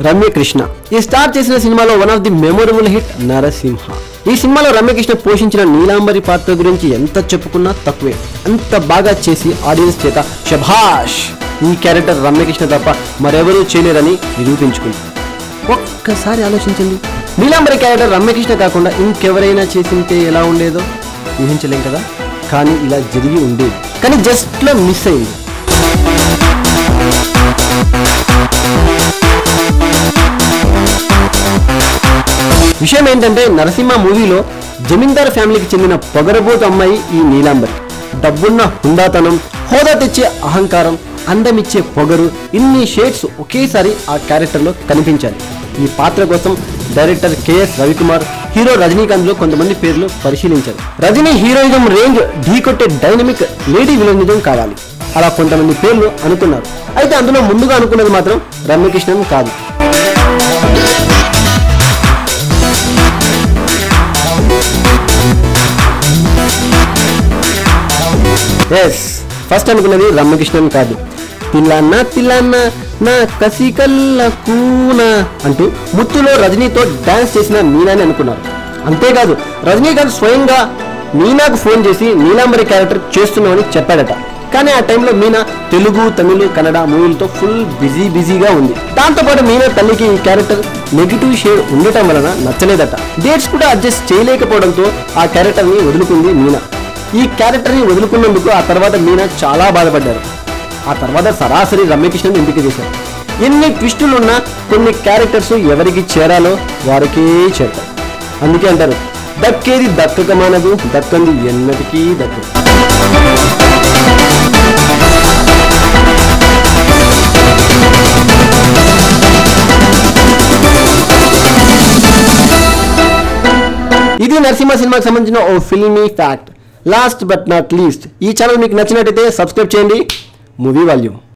రమ్యకృష్ణ ఈ స్టార్ చేసిన సినిమాలో one of the memorable hit Narasimha. ఈ సినిమాలో రమ్యకృష్ణ పోషించిన నీలాంబరి పాత్ర గురించి ఎంత చెప్పుకున్నా తక్కువే. అంత బాగా చేసి ఆడియన్స్ చేత శభాష్, ఈ క్యారెక్టర్ రమ్యకృష్ణ తప్ప మరెవరూ చేయలేరని నిరూపించుకుంది. ఒక్కసారి ఆలోచించండి, నీలాంబరి క్యారెక్టర్ రమ్యకృష్ణ కాకుండా ఇంకెవరైనా చేసింటే ఎలా ఉండేదో ఊహించలేం కదా. కానీ ఇలా జరిగి ఉండేది, కానీ జస్ట్ లో మిస్ అయింది. విషయం ఏంటంటే, నరసింహ మూవీలో జమీందార్ ఫ్యామిలీకి చెందిన పొగరబోతు అమ్మాయి ఈ నీలాంబరి. డబ్బున్న హుందాతనం, హోదా తెచ్చే అహంకారం, అందమిచ్చే పొగరు, ఇన్ని షేడ్స్ ఒకేసారి ఆ క్యారెక్టర్లో కనిపించాలి. ఈ పాత్ర కోసం director KS Ravikumar, hero Rajinikanth లో కొంతమంది పేర్లు పరిశీలించారు. రజనీ హీరోయిజం రేంజ్ ఢీకొట్టే డైనమిక్ లేడీ విలనిజం కావాలి, అలా కొంతమంది పేర్లు అనుకున్నారు. అయితే అందులో ముందుగా అనుకున్నది మాత్రం రమ్యకృష్ణన్ కాదు. ఫస్ట్ అనుకున్నది రమ్యకృష్ణన్ కాదు. తిల్లన్న తిల్లన్న నా కసికల్ల కూన అంటూ ముత్తులో రజనీతో డాన్స్ చేసిన మీనాని అనుకున్నారు. అంతేకాదు, రజనీకాంత్ స్వయంగా మీనాకు ఫోన్ చేసి నీలాంబరి క్యారెక్టర్ చేస్తున్నామని చెప్పాడట. కానీ ఆ టైంలో మీనా తెలుగు, తమిళ, కన్నడ మూవీలతో ఫుల్ బిజీగా ఉంది. దాంతోపాటు మీనా తల్లికి ఈ క్యారెక్టర్ నెగిటివ్ షేడ్ ఉండటం వలన నచ్చలేదట. డేట్స్ కూడా అడ్జస్ట్ చేయలేకపోవడంతో ఆ క్యారెక్టర్ని వదులుకుంది మీనా. ఈ క్యారెక్టర్ని వదులుకున్నందుకు ఆ తర్వాత మీనా చాలా బాధపడ్డారు. ఆ తర్వాత సరాసరి రమ్యకృష్ణన్ ఎంపిక చేశారు. ఎన్ని ట్విస్టులున్నా కొన్ని క్యారెక్టర్స్ ఎవరికి చేరాలో వారికే చేరతారు. అందుకే అంటారు, దక్కేది దక్కక మానదు, దక్కంది ఎన్నటికీ దక్కదు. ఇది నరసింహ సినిమాకి సంబంధించిన ఓ filmy fact. Last but not least, ఈ ఛానల్ మీకు నచ్చినట్టయితే సబ్స్క్రైబ్ చేయండి. Movie volume.